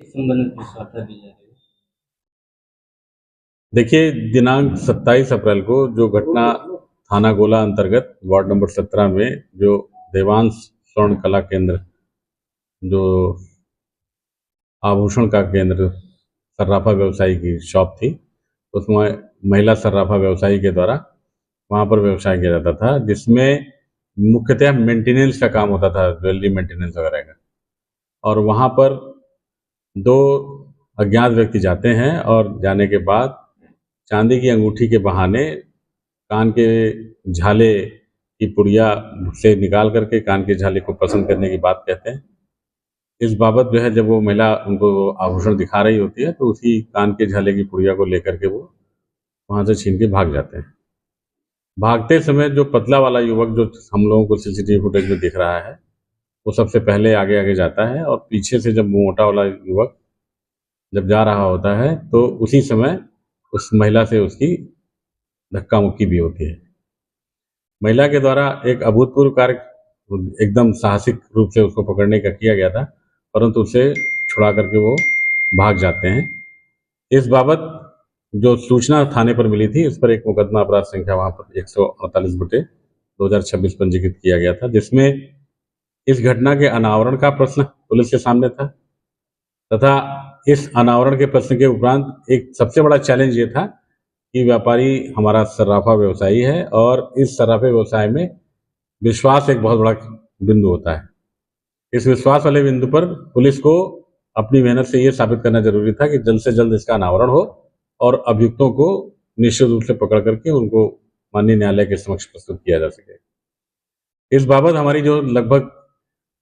इस संबंध में वार्ता दी जा रही है। देखिए, दिनांक 27 अप्रैल को जो घटना थाना गोला अंतर्गत वार्ड नंबर 17 में जो देवांश स्वर्ण कला केंद्र, जो आभूषण का केंद्र सर्राफा व्यवसायी की शॉप थी, उसमें महिला सर्राफा व्यवसायी के द्वारा वहाँ पर व्यवसाय किया जाता था, जिसमें मुख्यतः मेंटेनेंस का काम होता था, ज्वेलरी मेंटेनेंस वगैरह का। और वहाँ पर दो अज्ञात व्यक्ति जाते हैं और जाने के बाद चांदी की अंगूठी के बहाने कान के झाले की पुड़िया से निकाल करके कान के झाले को पसंद करने की बात कहते हैं। इस बाबत जो है, जब वो महिला उनको आभूषण दिखा रही होती है तो उसी कान के झाले की पुड़िया को लेकर के वो वहाँ से छीन के भाग जाते हैं। भागते समय जो पतला वाला युवक, जो हम लोगों को सीसीटीवी फुटेज में दिख रहा है, वो सबसे पहले आगे आगे जाता है और पीछे से जब मोटा वाला युवक जब जा रहा होता है तो उसी समय उस महिला से उसकी धक्का मुक्की भी होती है। महिला के द्वारा एक अभूतपूर्व कार्य एकदम साहसिक रूप से उसको पकड़ने का किया गया था, परंतु उसे छुड़ा करके वो भाग जाते हैं। इस बाबत जो सूचना थाने पर मिली थी, इस पर एक मुकदमा अपराध संख्या वहाँ पर 148/2026 पंजीकृत किया गया था, जिसमें इस घटना के अनावरण का प्रश्न पुलिस के सामने था, तथा इस अनावरण के प्रश्न के उपरांत एक सबसे बड़ा चैलेंज ये था कि व्यापारी हमारा सर्राफा व्यवसायी है और इस सर्राफे व्यवसाय में विश्वास एक बहुत बड़ा बिंदु होता है। इस विश्वास वाले बिंदु पर पुलिस को अपनी मेहनत से ये साबित करना जरूरी था कि जल्द से जल्द इसका अनावरण हो और अभियुक्तों को निश्चित रूप से पकड़ करके उनको माननीय न्यायालय के समक्ष प्रस्तुत किया जा सके। इस बाबत हमारी जो लगभग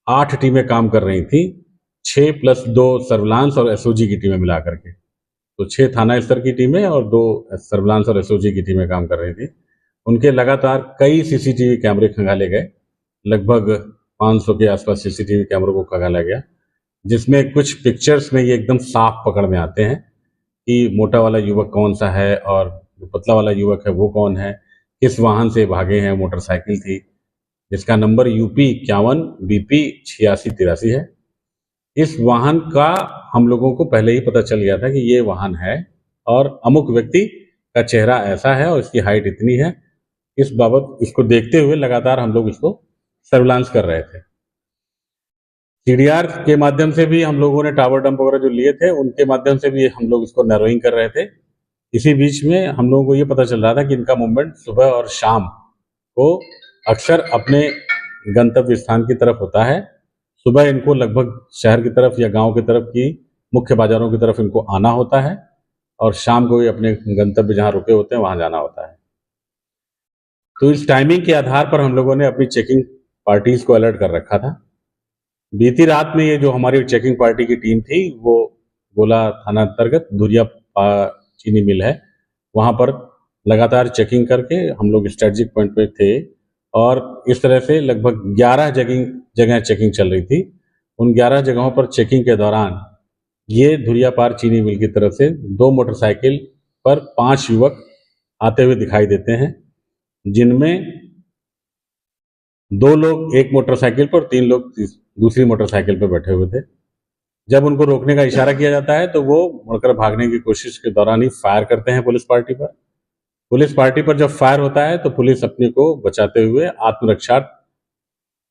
8 टीमें काम कर रही थी, 6+2 सर्विलांस और एसओजी की टीमें मिला करके, तो 6 थाना स्तर की टीमें और 2 सर्विलांस और एसओजी की टीमें काम कर रही थी। उनके लगातार कई सीसीटीवी कैमरे खंगाले गए, लगभग 500 के आसपास सीसीटीवी कैमरों को खंगाला गया, जिसमें कुछ पिक्चर्स में ये एकदम साफ पकड़ में आते हैं कि मोटा वाला युवक कौन सा है और जो पतला वाला युवक है वो कौन है, किस वाहन से भागे हैं। मोटरसाइकिल थी जिसका नंबर UP 51 BP 8683 है। इस वाहन का हम लोगों को पहले ही पता चल गया था कि ये वाहन है और अमुक व्यक्ति का चेहरा ऐसा है और इसकी हाइट इतनी है। इस बाबत इसको देखते हुए लगातार हम लोग इसको सर्विलांस कर रहे थे। सीडीआर के माध्यम से भी हम लोगों ने टावर डंप वगैरह जो लिए थे, उनके माध्यम से भी हम लोग इसको नैरोइंग कर रहे थे। इसी बीच में हम लोगों को ये पता चल रहा था कि इनका मूवमेंट सुबह और शाम को अक्सर अपने गंतव्य स्थान की तरफ होता है। सुबह इनको लगभग शहर की तरफ या गांव की तरफ की मुख्य बाजारों की तरफ इनको आना होता है और शाम को ही अपने गंतव्य जहां रुके होते हैं वहां जाना होता है। तो इस टाइमिंग के आधार पर हम लोगों ने अपनी चेकिंग पार्टीज को अलर्ट कर रखा था। बीती रात में ये जो हमारी चेकिंग पार्टी की टीम थी, वो गोला थाना अंतर्गत धुरिया चीनी मिल है, वहां पर लगातार चेकिंग करके हम लोग स्ट्रेटेजिक पॉइंट पे थे और इस तरह से लगभग 11 जगह चेकिंग चल रही थी। उन 11 जगहों पर चेकिंग के दौरान ये धुरियापार चीनी मिल की तरफ से 2 मोटरसाइकिल पर 5 युवक आते हुए दिखाई देते हैं, जिनमें 2 लोग एक मोटरसाइकिल पर, 3 लोग दूसरी मोटरसाइकिल पर बैठे हुए थे। जब उनको रोकने का इशारा किया जाता है तो वो मुड़कर भागने की कोशिश के दौरान ही फायर करते हैं पुलिस पार्टी पर। पुलिस पार्टी पर जब फायर होता है तो पुलिस अपने को बचाते हुए आत्मरक्षा,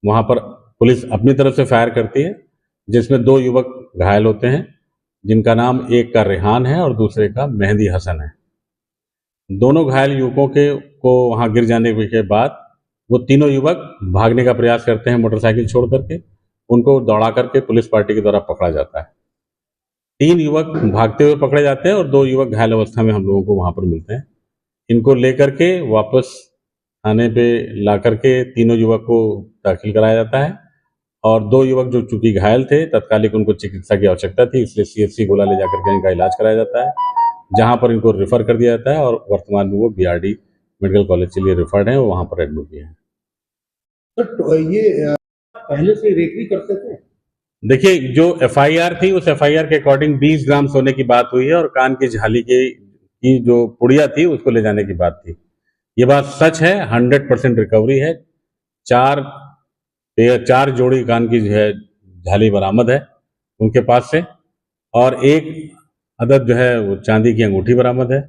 वहां पर पुलिस अपनी तरफ से फायर करती है, जिसमें 2 युवक घायल होते हैं, जिनका नाम एक का रेहान है और दूसरे का मेहंदी हसन है। दोनों घायल युवकों के को वहां गिर जाने के बाद वो तीनों युवक भागने का प्रयास करते हैं मोटरसाइकिल छोड़ करके। उनको दौड़ा करके पुलिस पार्टी के द्वारा पकड़ा जाता है। 3 युवक भागते हुए पकड़े जाते हैं और 2 युवक घायल अवस्था में हम लोगों को वहां पर मिलते हैं। इनको लेकर के वापस थाने पे ला करके तीनों युवक को दाखिल कराया जाता है और 2 युवक जो चूंकि घायल थे, तत्कालिक उनको चिकित्सा की आवश्यकता थी, इसलिए सीएचसी गोला ले जाकर के इनका इलाज कराया जाता है, जहां पर इनको रेफर कर दिया जाता है और वर्तमान में वो बीआरडी मेडिकल कॉलेज के लिए रेफर्ड है, वहां पर एडमिट भी है। तो ये पहले से रेकी करते थे? देखिए, जो एफआईआर थी उस एफआईआर के अकॉर्डिंग 20 ग्राम सोने की बात हुई है और कान की झाली की जो पुड़िया थी उसको ले जाने की बात थी। ये बात सच है, 100% रिकवरी है। 4 जोड़ी कान की जो है झाली बरामद है उनके पास से और एक अदद जो है वो चांदी की अंगूठी बरामद है।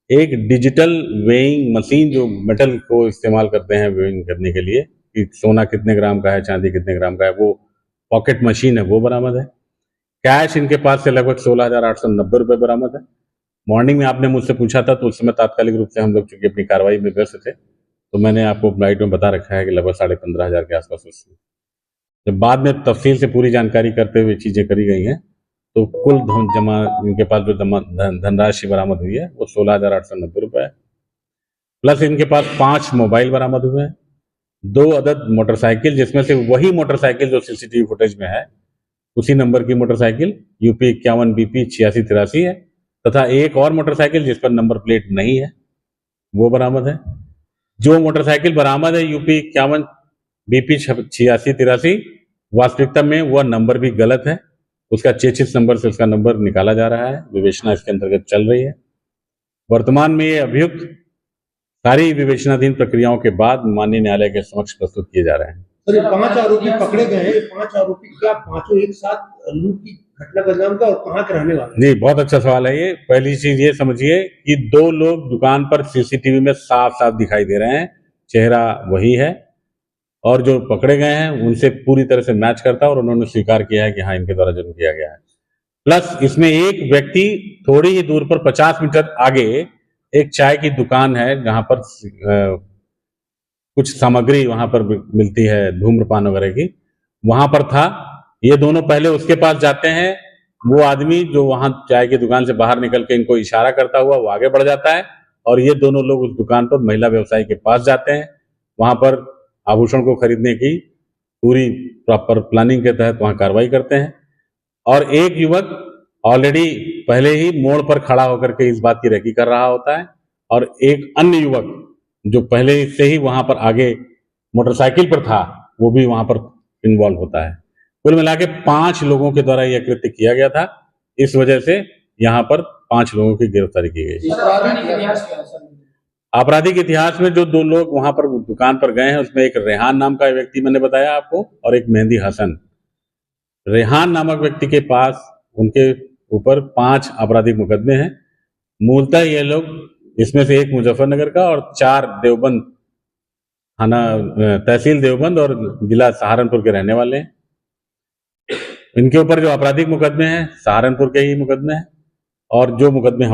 एक डिजिटल वेइंग मशीन जो मेटल को इस्तेमाल करते हैं वेइंग करने के लिए कि सोना कितने ग्राम का है, चांदी कितने ग्राम का है, वो पॉकेट मशीन है, वो बरामद है। कैश इनके पास से लगभग 16,890 रुपये बरामद है। मॉर्निंग में आपने मुझसे पूछा था तो उस समय तात्कालिक रूप से हम लोग चूंकि अपनी कार्रवाई में व्यस्त थे तो मैंने आपको लाइट में बता रखा है कि लगभग 15,500 के आसपास उसमें। जब बाद में तफसील से पूरी जानकारी करते हुए चीज़ें करी गई हैं तो कुल जमा इनके पास जो धनराशि बरामद हुई है वो 16,890 रुपये है। प्लस इनके पास 5 मोबाइल बरामद हुए हैं, 2 अदद मोटरसाइकिल जिसमें से वही मोटरसाइकिल जो सीसीटीवी फुटेज में है उसी नंबर की मोटरसाइकिल यूपी 51 BP 8683 है, तथा एक और मोटरसाइकिल जिस पर नंबर प्लेट नहीं है वो बरामद है। जो मोटरसाइकिल बरामद है यूपी 51 BP 8683, वास्तविकता में वह नंबर भी गलत है, उसका 66 नंबर से उसका नंबर निकाला जा रहा है, विवेचना इसके अंतर्गत चल रही है। वर्तमान में ये अभियुक्त सारी विवेचनाधीन प्रक्रियाओं के बाद माननीय न्यायालय के समक्ष प्रस्तुत किए जा रहे हैं। सर ये 5 आरोपी पकड़े गए हैं, 5 आरोपी क्या पांचों एक साथ लूट की घटना का अंजाम था और कहाँ के रहने वाले? जी, बहुत अच्छा सवाल है ये। पहली चीज ये समझिए कि 2 लोग दुकान पर सीसीटीवी में साफ साफ दिखाई दे रहे हैं, चेहरा वही है और जो पकड़े गए हैं उनसे पूरी तरह से मैच करता है और उन्होंने स्वीकार किया है कि हाँ इनके द्वारा जुर्म किया गया है। प्लस इसमें एक व्यक्ति थोड़ी ही दूर पर 50 मीटर आगे एक चाय की दुकान है जहां पर कुछ सामग्री वहां पर मिलती है धूम्रपान वगैरह की, वहां पर था। ये दोनों पहले उसके पास जाते हैं, वो आदमी जो वहां चाय की दुकान से बाहर निकल के इनको इशारा करता हुआ वो आगे बढ़ जाता है और ये दोनों लोग उस दुकान पर महिला व्यवसायी के पास जाते हैं। वहां पर आभूषण को खरीदने की पूरी प्रॉपर प्लानिंग के तहत वहां कार्रवाई करते हैं और एक युवक ऑलरेडी पहले ही मोड़ पर खड़ा होकर के इस बात की रेकी कर रहा होता है और एक अन्य युवक जो पहले से ही वहां पर आगे मोटरसाइकिल पर था वो भी वहां पर इन्वॉल्व होता है। कुल मिला के 5 लोगों के द्वारा यह कृत्य किया गया था, इस वजह से यहाँ पर 5 लोगों की गिरफ्तारी की गई। आपराधिक इतिहास में जो 2 लोग वहां पर दुकान पर गए हैं उसमें एक रेहान नाम का व्यक्ति मैंने बताया आपको और एक मेहंदी हसन। रेहान नामक व्यक्ति के पास उनके ऊपर 5 आपराधिक मुकदमे हैं। मूलतः ये लोग इसमें से एक मुजफ्फरनगर का और 4 देवबंद थाना तहसील देवबंद और जिला सहारनपुर के रहने वाले हैं। इनके ऊपर जो आपराधिक मुकदमे हैं सहारनपुर के ही मुकदमे हैं और जो मुकदमे हम